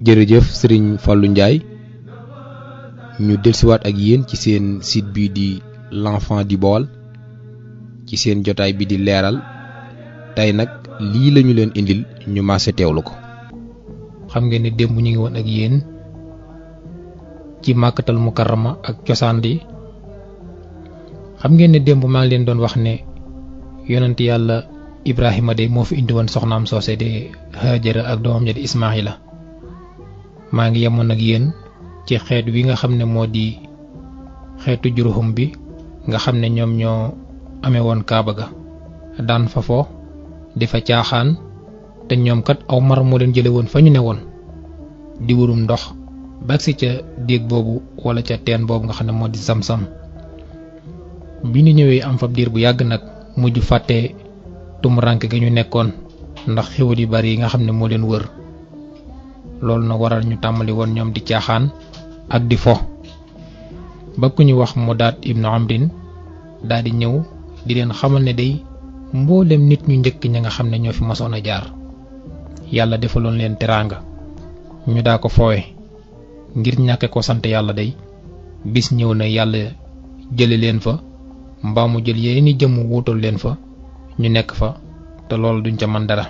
jërëjëf Serigne Fallou Ndiaye ñu dellusiwaat ak yéen ci seen site bi di l'enfant du Baol ci seen jotaay bi di leeral tey nag lii lañu leen indil ñu maase teewlu ko. xam ngeen ne démb ñu ngi woon ak yéen ci màkkatal mukarrama ak cosaan li xam ngeen ne démb maa ngi leen doon wax ne yonent yàlla Ibrahima de moo fi indi woon soxnaam soose de Hajara ak doomam ja di Ismaila maa ngi yemoon ak yéen ci xeet wi nga xam ne moo di xeetu Jurhum bi nga xam ne ñoom ñoo amee woon Kaaba ga daan fa fo di fa caaxaan te ñoom kat aw mar moo leen jële woon fa ñu ne woon di wurum ndox bagsi ca déeg boobu wala ca teen boobu nga xam ne moo di Zamzam bi ñu ñëwee am fa diir bu yàgg nag mujj fàtte tumuranke ga ñu nekkoon ndax xéwal yu bari yi nga xam ne moo leen wër loolu na waral ñu tàmbali woon ñoom di caaxaan ak di fo ba ku ñu wax Mudaat ibnu Amrin daal di ñëw di leen xamal ne day mboolem nit ñu njëkk ña nga xam ne ñoo fi mosoon a jaar yàlla defaloon leen teraanga ñu daa ko foowe ngir ñàkke ko sant yàlla day bis ñëw na yàlla jële leen fa mbaa mu jël yeeni jëmm wuutal leen fa ñu nekk fa te loolu duñ ca man dara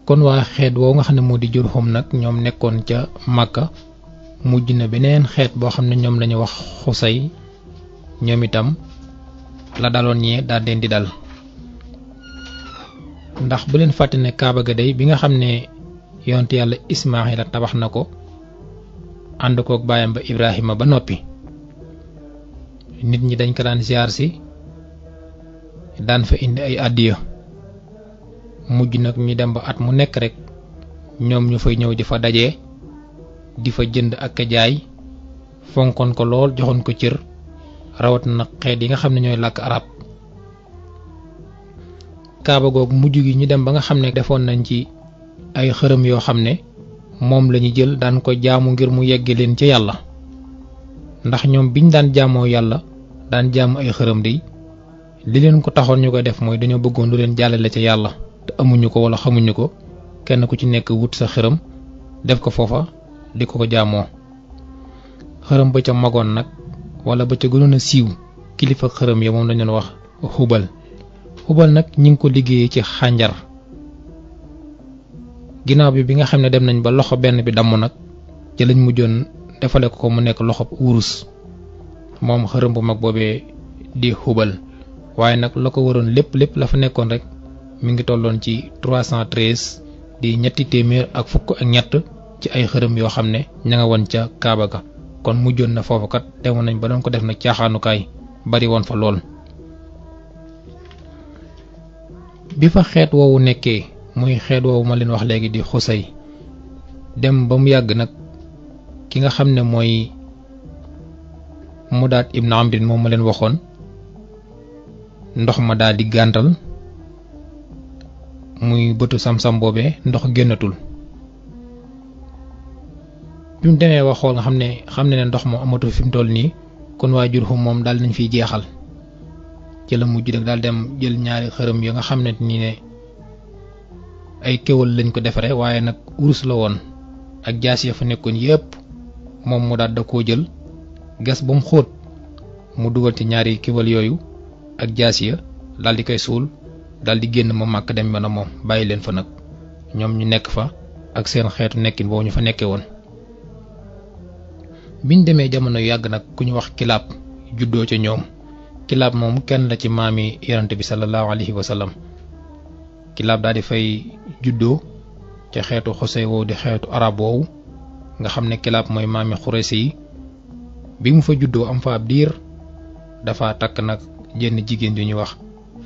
kon waa xeet woowu nga xam ne moo di Jurhum nag ñoom nekkoon ca Màkka mujj na beneen xeet boo xam ne ñoom lañu wax Xusay ñoom itam la daloon ñee daal leen di dal ndax bu leen fàtte ne Kaaba ga day bi nga xam ne yonent yàlla Ismaayila tabax na ko ànd kook baayam ba Ibrahima ba noppi nit ñi dañ ko daan ziar si daan fa indi ay àddiya mujj nag ñu dem ba at mu nekk rek ñoom ñu fay ñëw di fa daje di fa jënd ak jaay fonkoon ko lool joxoon ko cër rawat na xeet yi nga xam ne ñooy làkk arab Kaaba googu mujj gi ñu dem ba nga xam ne defoon nañ ci ay xërëm yoo xam ne moom lañu jël daan ko jaamu ngir mu yegge leen ci yàlla ndax ñoom biñ daan jaamoo yàlla daan jaamu ay xërëm di li leen ko taxoon ñu koy def mooy dañoo bëggoon lu leen jàllale ca yàlla te amuñu ko wala xamuñu ko kenn ku ci nekk wut sa xërëm def ko foofa di ko jaamoo xërëm ba ca magoon nag wala ba ca gënoon a siiw kilifa xërëm ya moom lañu wax Hubal nag ñi ngi ko liggéeyee ci xànjar ginnaaw bi nga xam ne dem nañ ba loxo benn bi damm nag ci lañ mujjoon defale ko mu nekk loxo wurus moom xërëm bu mag boobee di Hubal waaye nag la ko waroon lépp la fa nekkoon rek mi ngi tolloon ci 313 di ñetti téeméer ak fukk ak ñett ci ay xërëm yoo xam ne ña nga woon ca Kaaba ga kon mujjoon na foofu kat demoon nañ ba doon ko def nag caaxaanukaay bari woon fa lool. bi fa xeet woowu nekkee muy xeet woowu ma leen wax léegi di Xusay dem ba mu yàgg nag ki nga xam ne mooy Mudaat ibnu Amrin moom ma leen waxoon ndox ma daal di gàntal muy bëtu Samsam boobee ndox génnatul bi mu demee wax xool nga xam ne ndox moo amatu fi mu toll nii kon waa Jurhum moom daal nañ fiy jeexal ci la mujj rek daal dem jël ñaari xërëm yi nga xam ne nii ne ay kéwal lañ ko defaree waaye nag urus la woon ak jaas ya fa nekkoon yépp moom mu daal da koo jël gas ba mu xóot mu dugal ci ñaari kéwal yooyu ak jaas ya daal di koy suul daal di génn ma màkk dem ba na moom bàyyi leen fa nag ñoom ñu nekk fa ak seen xeetu nekkin boobu ñu fa nekkee woon. biñ demee jamono yàgg nag ku ñu wax Kilaab juddoo ca ñoom Kilaab moom kenn la ci maami yonent bi sallallahu alayhi wa sallam Kilaab daal di fay juddoo ca xeetu Xusay woowu di xeetu arab woowu nga xam ne Kilaab mooy maami Xuraysi yi bi mu fa juddoo am fa ab diir dafa takk nag jenn jigéen ju ñuy wax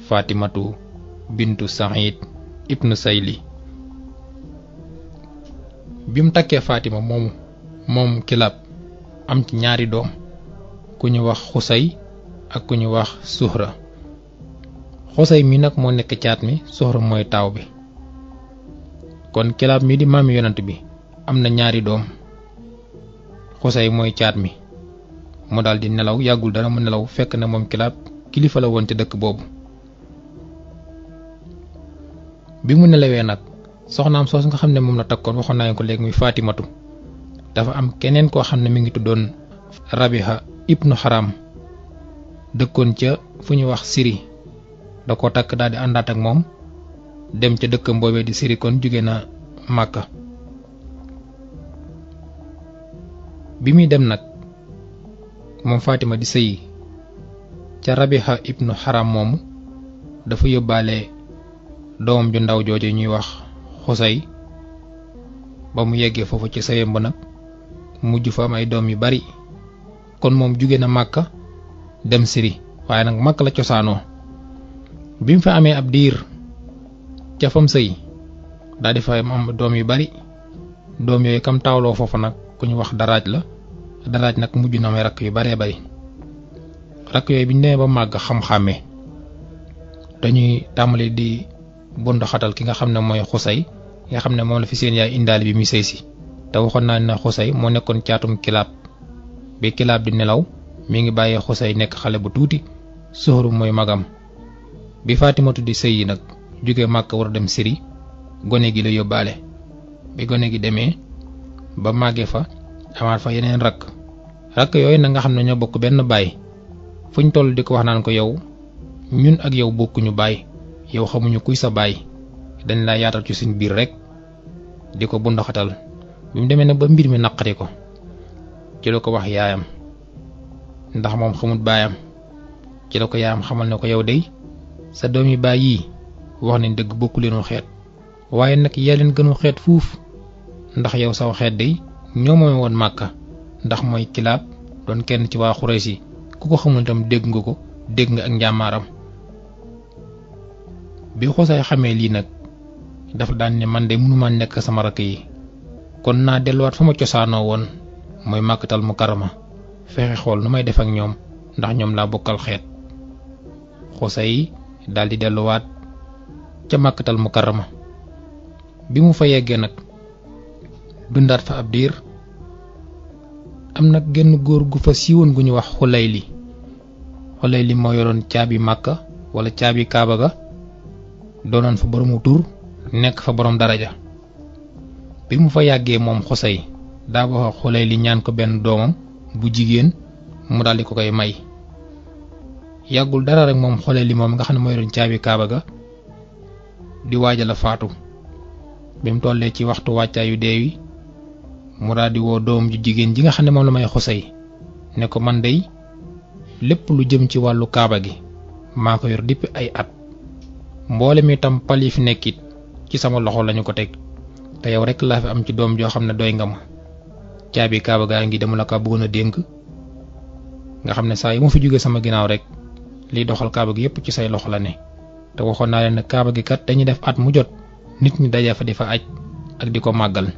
Fatimatu bintu Saïd ibnu Sayli bi mu takkee Fatima moom Kilaab am ci ñaari doom ku ñu wax Xusay ak ku ñu wax Suhra Xusay mi nag moo nekk caat mi Suhra mooy taaw bi kon Kilaab mi di maami yonent bi am na ñaari doom Xusay mooy caat mi mu daal di nelaw yàggul dara mu nelaw fekk na moom Kilaab kilifa la woon ci dëkk boobu bi mu nelawee nag soxnaam soos nga xam ne moom la takkoon waxoon naa ko léegi muy Fatimatu dafa am keneen koo xam ne mi ngi tuddoon Rabiha ibnu Haram dëkkoon ca fu ñu wax Siri da ko takk daal di àndaat ak moom dem ca dëkkam boobee di Siri kon jóge na Màkka bi muy dem nag moom Fatima di sëyi ca Rabiha ibnu Haram moomu dafa yóbbaale doomam ju ndaw jooje ñuy wax Xusay ba mu yeggee foofu ci sëyam ba nag mujj fa am ay doom yu bari kon moom jóge na Màkka dem Siri waaye nag Màkka la cosaanoo bi mu fa amee ab diir ca fam sëy daal di fa am doom yu bari doom yooyu kam taawloo foofu nag ku ñu wax Daraaj la Daraaj nag mujj na may rakk yu baree bari rakk yooyu bi ñu demee ba màgg xam-xàmmee dañuy tàmbali di bund xatal ki nga xam ne mooy Xusay nga xam ne moom la fi seen yaay indaale bi muy sëy si te waxoon naa ne Xusay moo nekkoon caatum Kilaab bi Kilaab di nelaw mi ngi bàyyee Xusay nekk xale bu tuuti Suhru mooy magam bi Fatimatu di sëy yi nag jóge Màkka war a dem Siri gone gi la yóbbaale bi gone gi demee ba màggee fa amaat fa yeneen rakk yooyu nag nga xam ne ñoo bokk benn baay fuñ toll di ko wax naan ko yow ñun ak yow bokkuñu baay yow xamuñu kuy sa baay dañ laa yaatal ci suñ biir rek di ko bundaxatal bi mu demee nag ba mbir mi naqari ko ci la ko wax yaayam ndax moom xamut baayam ci la ko yaayam xamal ne ko yow dey sa doomi baay yii wax nañ dëgg bokku leenu xeet waaye nag yaa leen gënu xeet fuuf ndax yow saw xeet dey ñoo moome woon Màkka ndax mooy Kilaab doon kenn ci waa Xuraysi ku ko xamul itam dégg nga ko dégg nga ak njàmmaaram bi Xusay xamee lii nag dafa daan ne man de mënuma nekk sama rakk yi kon naa delluwaat fa ma cosaanoo woon mooy Màkkatal Mukarrama fexe xool nu may def ak ñoom ndax ñoom laa bokkal xeet Xusay daldi delluwaat ca Màkkatal Mukarrama bi mu fa yeggee nag dundaat fa ab diir am nag genn góor gu fa siiwoon gu ñu wax Xulayli moo yoroon caabi Màkka wala caabi Kaaba ga doonoon fa boromu tur nekk fa borom daraja bi mu fa yàggee moom Xusay daa wax Xulayli ñaan ko benn doomam bu jigéen mu daldi ko koy may yàggul dara rek moom Xulayli moom nga xam ne moo yoroon caabi Kaaba ga di waajal a faatu bi mu tollee ci waxtu wàccaayu deewi mu daal di woo doom ju jigéen ji nga xam ne moom la may Xusay ne ko man dey lépp lu jëm ci wàllu Kaaba gi maa ko yor dipp ay at mboole mi tam pal yi fi nekkit ci sama loxo lañu ko teg te yow rek laa fi am ci doom joo xam ne doy nga ma caabi Kaaba gaa ngi dama la ko bëggoon a dénk nga xam ne saa yi mu fi jóge sama ginnaaw rek liy doxal Kaaba gi yépp ci say loxo la ne te waxoon naa leen ne Kaaba gi kat dañuy def at mu jot nit ñi daje fa di fa aj ak di ko màggal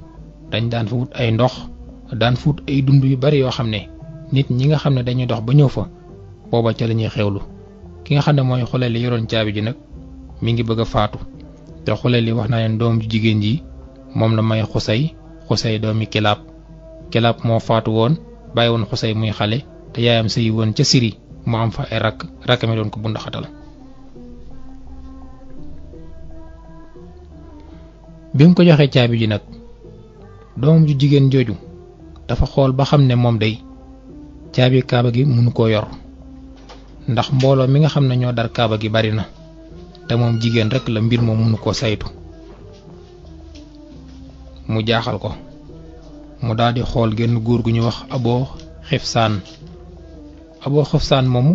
dañ daan fa wut ay ndox daan fa wut ay dund yu bari yoo xam ne nit ñi nga xam ne dañuy dox ba ñëw fa booba ca la ñuy xewlu ki nga xam ne mooy Xulayli yoroon caabi ji nag mi ngi bëgg a faatu te Xulayli wax naa leen doom ju jigéen ji moom la may Xusay doomi Kilaab moo faatu woon bàyyi woon Xusay muy xale te yaayam sëyi woon ca Siri mu am fa ay rakk mi doon ko bundaxatal bi mu ko joxee caabi ji nag doomam ju jigéen jooju dafa xool ba xam ne moom day caabi Kaaba gi mënu koo yor ndax mbooloo mi nga xam ne ñoo dar Kaaba gi bari na te moom jigéen rek la mbir moom mënu koo saytu mu jaaxal ko mu daldi xool genn góor gu ñu wax Aboo Xifsaan moomu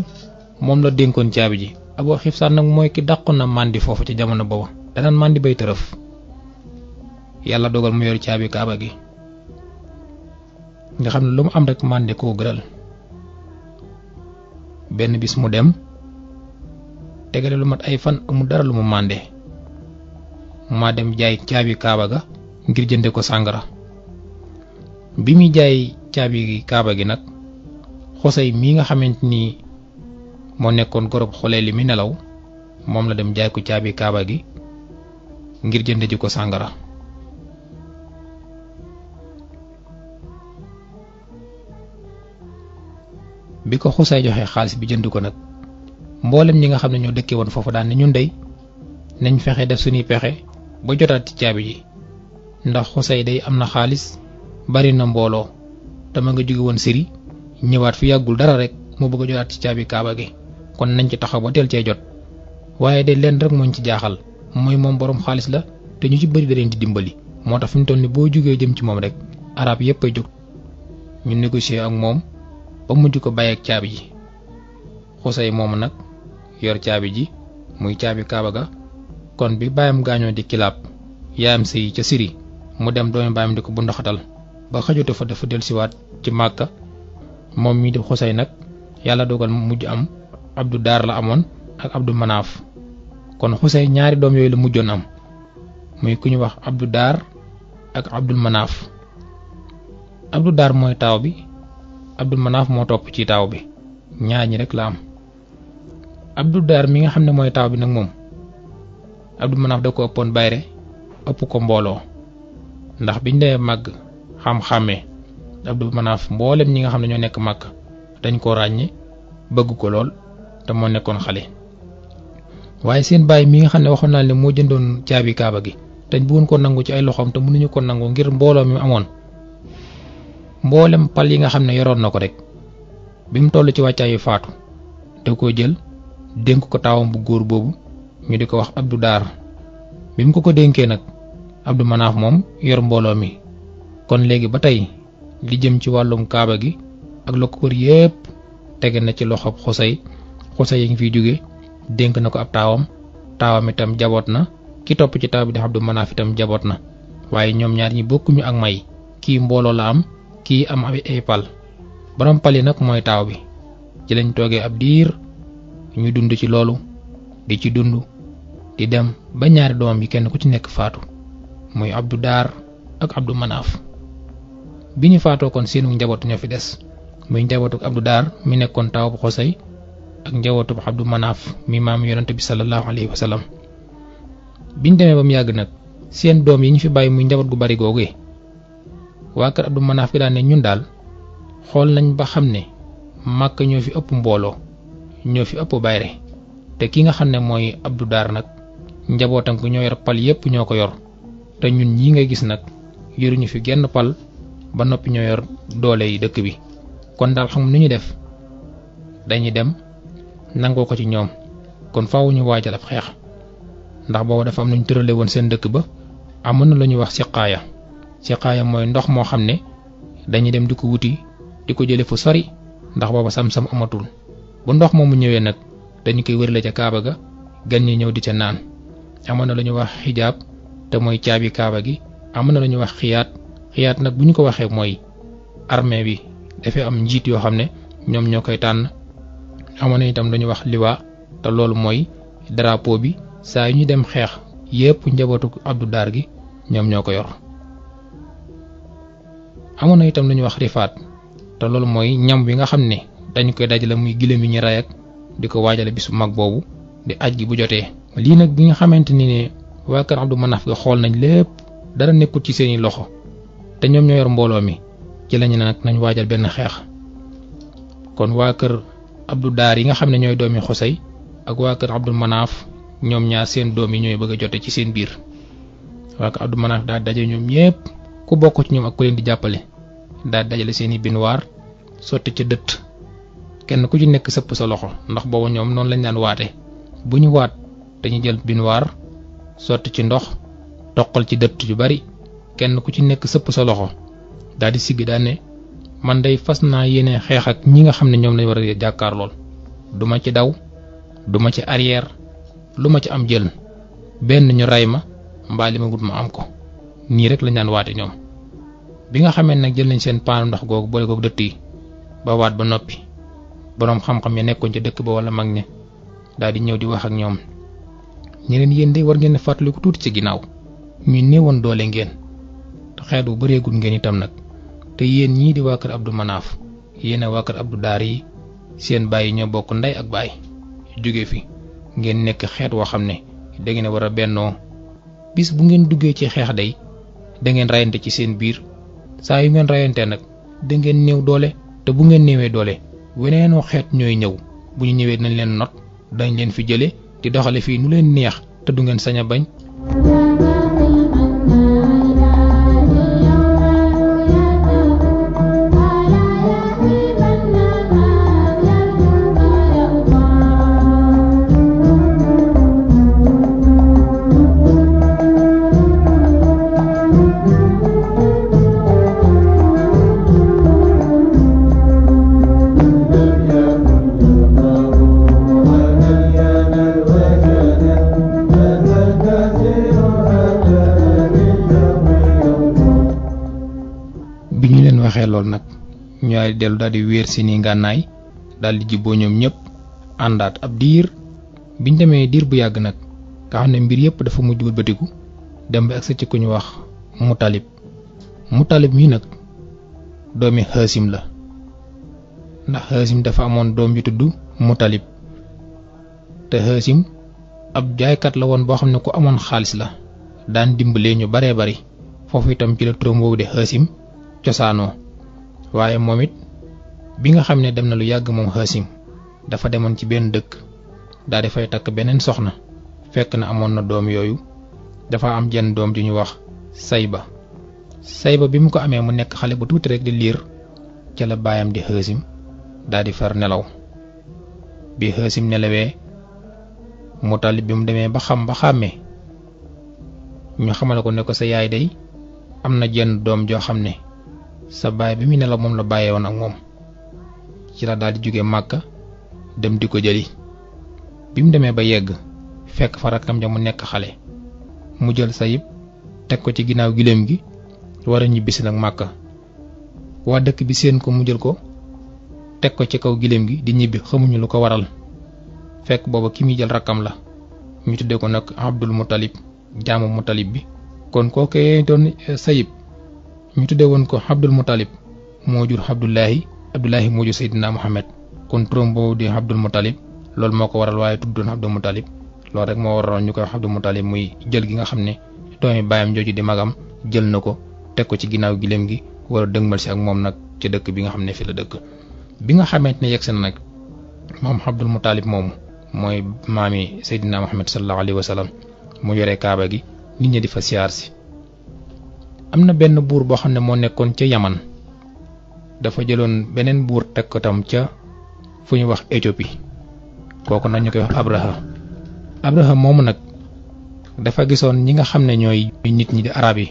moom la dénkoon caabi ji Aboo Xifsaan nag mooy ki dàqoon na màndi foofu ci jamono booba danaan màndi bay tërëf yàlla dogal mu yor caabi Kaaba gi nga xam ne lu mu am rek màndi koo gëral benn bis mu dem tegale lu mat ay fan amul dara lu mu mànde ma dem jaay caabi Kaaba ga ngir jënde ko sàngara bi muy jaay caabi Kaaba gi nag Xusay mii nga xamante ni moo nekkoon gorob Xulayli mi nelaw moom la dem jaay ko caabi Kaaba gi ngir jënde ji ko sàngara bi ko Xusay joxe xaalis bi jënd ko nag mboolem ñi nga xam ne ñoo dëkke woon foofu daan ne ñun dey nañ fexe def suñuy pexe ba jotaat ci caabi ji ndax Xusay day am na xaalis bari na mbooloo te ma nga jóge woon Syrie ñëwaat fi yàggul dara rek mu bëgg a jotaat ci caabi kaaba gi kon nañ ci taxaw ba teel cee jot. waaye de leen rek mooñ ci jaaxal mooy moom boroom xaalis la te ñu ci bëri da leen di dimbali moo tax fi mu toll ni boo jógee jëm ci moom rek arab yépp ay jóg. ñu négocier ak moom ba mujj ko bàyyi ak caabi ji. Xusay moomu nag yor caabi ji muy caabi kaaba ga kon bi baayam gaañoo di Kilaab yaayam sëy ca Syrie mu dem doomi baayam di ko bu ndoxatal ba xajute fa dafa dellusiwaat ci Màkka. moom mii di Xusay nag yàlla dogal mujj am Abdu Daar la amoon ak Abdu Manaaf kon Xusay ñaari doom yooyu la mujjoon am muy ku ñu wax Abdu Daar ak Abdul Manaaf. Abdu Daar mooy taaw bi Abdul Manaaf moo topp ci taaw bi ñaar ñi rek la am. Abdu Daar mi nga xam ne mooy taaw bi nag moom Abdul Manaaf da ko ëppoon bayre ëpp ko mbooloo ndax biñ dee màgg xam-xàmmee Abdul Manaaf mboolem ñi nga xam ne ñoo nekk màgg dañ koo ràññe bëgg ko lool te moo nekkoon xale. waaye seen baay mi nga xam ne waxoon naa ne moo jëndoon caabi kaaba gi te bëggoon ko nangu ci ay loxoom te mënuñu ko nangu ngir mbooloo mi amoon mboolem pal yi nga xam ne yoroon na ko rek bi mu toll ci wàccaayu faatu da koo jël dénk ko taawam bu góor boobu ñu di ko wax Abdu Daar. bi mu ko dénkee nag Abdu Manaaf moom yor mbooloo mi kon léegi ba tey li jëm ci wàllum kaaba gi ak la ko wër yépp tege na ci loxob Xusay. Xusay yi ngi fiy jóge dénk na ko ab taawam itam jaboot na ki topp ci taaw bi di Abdu Manaaf itam jaboot na waaye ñoom ñaar ñi bokkuñu ak may kii mbooloo la am kii am ay pal. borom pal yi nag mooy taaw bi ci lañ toogee ab diir ñu dund ci loolu di ci dund di dem ba ñaari doom yi kenn ku ci nekk faatu muy Abdu Daar ak Abdu Manaaf. bi ñu faatoo kon seenu njabootu ñoo fi des muy njabootu Abdu Daar mi nekkoon taaw bu Xusay ak njabootu Abdu Manaaf mi maam yonante bi sallallahu alayhi wa sallam. biñ demee ba mu yàgg nag seen doom yi ñu fi bàyyi muy njaboot gu bari googu waa kër Abdu Manaaf gi daan ne ñun daal xool nañ ba xam ne Màkka ñoo fi ëpp mbooloo ñoo fi ëpp bayre te ki nga xam ne mooy Abdu Daar nag njabootam ko ñoo yor pal yépp ñoo ko yor te ñun ñi nga gis nag yoruñu fi genn pal ba noppi ñoo yor doole yi dëkk bi kon daal xam nu ñu def dañuy dem nangoo ko ci ñoom kon faaw ñu waajal ab xeex ndax boobu dafa am nañu tërale woon seen dëkk ba amoon na lu ñuy wax siqaaya mooy ndox moo xam ne dañuy dem di ko wuti di ko jële fu sori ndax booba sam-sam amatul bu ndox moomu ñëwee nag dañu koy wërale ca kaaba ga gan ñi ñëw di ca naan. amoon na lu ñuy wax xijaab te mooy caabi kaaba gi amoon na lu ñuy wax xiyaat nag bu ñu ko waxee mooy armée bi dafay am njiit yoo xam ne ñoom ñoo koy tànn. amoon na itam lu ñuy wax liwaa te loolu mooy drapeau bi saa yu ñu dem xeex yépp njabootu Abdu Daar gi ñoom ñoo ko yor. amoon na itam lu ñuy wax rifaat te loolu mooy ñam bi nga xam ne dañu koy dajale muy giléem yi ñu ray ak di ko waajale bis bu mag boobu di aj gi bu jotee. lii nag bi nga xamante ni ne waa kër Abdu Manaaf ga xool nañ lépp dara nekkul ci seeni loxo te ñoom ñoo yor mbooloo mi ci lañu nag nañ waajal benn xeex. kon waa kër Abdu Daar yi nga xam ne ñooy doomi Xusay ak waa kër Abdu Manaaf ñoom ñaar seen doom yi ñooy bëgg a jote ci seen biir. waa kër Abdu Manaaf daal daje ñoom ñépp ku bokk ci ñoom ak ku leen di jàppale daal dajale seeni binwaar sotti ca dëtt kenn ku ci nekk sëpp sa loxo ndax boobu ñoom noonu lañ daan waate bu ñu waat dañuy jël binwaar sotti ci ndox toqal ci dëtt yu bari kenn ku ci nekk sëpp sa loxo daal di sigg daan ne man day fas naa yéene xeex ak ñi nga xam ne ñoom lañ war a jàkkaar lool duma ci daw duma ci arrière lu ma ci am jël benn ñu ray ma mbaa li ma wut ma am ko nii rek lañ daan waate ñoom. bi nga xamee nag jël nañ seen paanu ndox googu boole googu dëtt yi ba waat ba noppi boroom xam-xam ya nekkoon ca dëkk ba wala mag ña daal di ñëw di wax ak ñoom ñeneen yéen de war ngeen a fàttaliku tuuti ci ginnaaw ñu néewoon doole ngeen te xeet bu bëreegul ngeen itam nag te yéen ñii di waa kër Abdu Manaaf yéen a waa kër Abdu Daar yi seen baay yi ñoo bokk ndey ak baay jóge fi ngeen nekk xeet woo xam ne da ngeen a war a bennoo bis bu ngeen duggee ci xeex day da ngeen rayante ci seen biir saa yu ngeen rayante nag da ngeen néew doole te bu ngeen néewee doole weneenoo xeet ñooy ñëw bu ñu ñëwee dinañ leen not dañ leen fi jële di doxale fii nu leen neex te du ngeen sañ a bañ. leen waxee loolu nag ñooy dellu daal di wéer seeni ngànnaay daal di jibboo ñoom ñëpp àndaat ab diir biñ demee diir bu yàgg nag nga xam ne mbir yëpp dafa mujj wëlbatiku dem ba agsi ci ku ñu wax Mutalib mii nag doomi Haasim la ndax Haasim dafa amoon doom ju tudd Mutalib te Haasim ab jaaykat la woon boo xam ne ku amoon xaalis la daan dimbalee ñu baree bari foofu itam ci la turam woowu de Haasim cosaanoo waaye moom it bi nga xam ne dem na lu yàgg moom Haasim dafa demoon ci benn dëkk daal di fay takk beneen soxna fekk na amoon na doom yooyu dafa am jenn doom ju ñu wax Sayba bi mu ko amee mu nekk xale bu tuuti rek di liir ca la baayam di Haasim daal di far nelaw bi Haasim nelawee Mutalib bi mu demee ba xam ba xàmmee ñu xamal ko ne ko sa yaay day am na jenn doom joo xam ne sa baay bi mu nelaw moom la bàyyee woon ak moom ci la daal di jóge Màkka dem di ko jëli bi mu demee ba yegg fekk fa rakkam ja mu nekk xale mu jël Sayib teg ko ci ginnaaw giléem gi war a ñibbisi nag Màkka waa dëkk bi seen ko mu jël ko teg ko ci kaw giléem gi di ñibbi xamuñu lu ko waral fekk booba ki muy jël rakkam la ñu tuddee ko nag Abdul Mutalib jaamu Mutalib bi kon kookee doon Sayib ñu tuddee woon ko Abdul Mutalib moo jur Abdullahi moo jur Seydina Muhammad kon turam boobu di Abdul Mutalib loolu moo ko waral waaye tuddoon Abdul Mutalib loolu rek moo waraloon ñu koy wax Abdul Mutalib muy jël gi nga xam ne doomi baayam jooju di magam jël na ko teg ko ci ginnaaw giléem gi war a dëgmal si ak moom nag ci dëkk bi nga xam ne fi la dëkk bi nga xamante ne yegsi na nag moom Abdul Mutalib moomu mooy maami Seydina Muhammad sallallahu alayhi wa sallam mu yore kaaba gi nit ñi di fa siyaar si am na benn buur boo xam ne moo nekkoon ca Yaman dafa jëloon beneen buur teg ko tam ca fu ñu wax Éthiopie kooku nag ñu koy wax Abraha moomu nag dafa gisoon ñi nga xam ne ñooy nit ñi di arab yi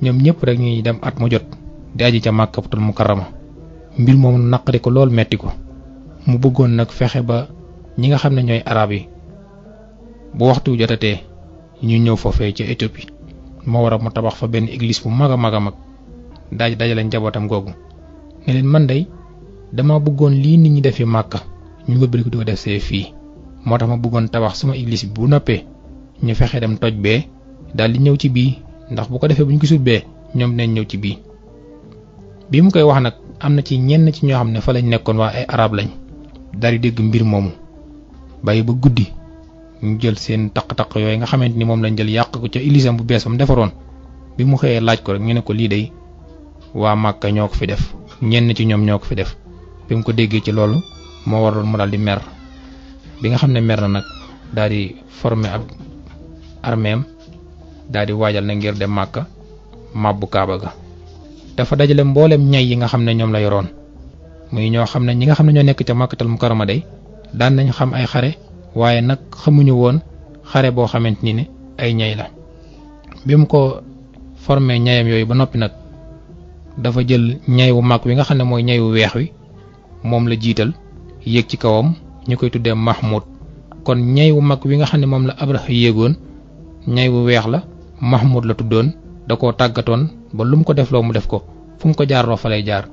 ñoom ñëpp rek ñuy dem at mu jot di aji ca Makkatul Mukarrama mbir moomu naqari ko lool metti ko mu bëggoon nag fexe ba ñi nga xam ne ñooy arab yi bu waxtu jotatee ñu ñëw foofee ca Éthiopie moo waral mu tabax fa benn église bu mag a mag a mag dajale njabootam googu ne leen man day dama bëggoon lii nit ñi defi Màkka ñu wëbbali ko di ko def see fii moo tax ma bëggoon tabax sama église bi bu noppee ñu fexe dem toj bee daal di ñëw ci bii ndax bu ko defee bu ñu gisul bee ñoom dinañ ñëw ci bii bi mu koy wax nag am na ci ñenn ci ñoo xam ne fa lañ nekkoon waa ay arab lañ daal di dégg mbir moomu bàyyi ba guddi ñu jël seen taq-taq yooyu nga xamante ni moom lañ jël yàq ko ca église bu bees ba mu defaroon bi mu xëyee laaj ko rek ñu ne ko lii day waa Màkka ñoo ko fi def ñenn ci ñoom ñoo ko fi def bi mu ko déggee ci loolu moo waroon mu daal di mer bi nga xam ne mer na nag daal di former ab armeem daal di waajal na ngir dem Màkka màbbu Kaaba ga dafa dajale mboolem ñay yi nga xam ne ñoom la yoroon muy ñoo xam ne ñi nga xam ne ñoo nekk ca Makkatal Mukarrama day daan nañ xam ay xare waaye nag xamuñu woon xare boo xamante ni ne ay ñay la bi mu ko formé ñayam yooyu ba noppi nag dafa jël ñay wu mag wi nga xam ne mooy ñay wu weex wi moom la jiital yéeg ci kawam ñu koy tuddee Mahmoud kon ñay wu mag wi nga xam ne moom la Abraha yéegoon ñay wu weex la Mahmoud la tuddoon da koo tàggatoon ba lu mu ko defloo mu def ko fu mu ko jaarloo fa lay jaar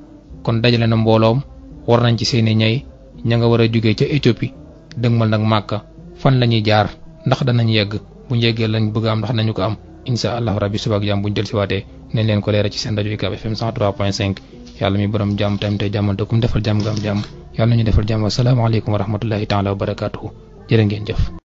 kon dajale na mbooloom war nañ ci seeni ñay ña nga war a jógee ca Éthiopie dëgmal nag Màkka fan la ñuy jaar ndax danañ yegg bu ñu yeggee lañ bëgg a am ndax nañu ko am insha allahu rabbi suba ak jàmm bu ñu del si waatee nañ leen ko leeral ci seen rajo UCAB FM 103.5 yàlla mi borom jàmm tamit tey jàmmante kum defal jàmm nga am jàmm yàlla nañu defal jàmm asalaamaaleykum wa rahmatullahi taala wa barakaatuhu jërë ngeen jëf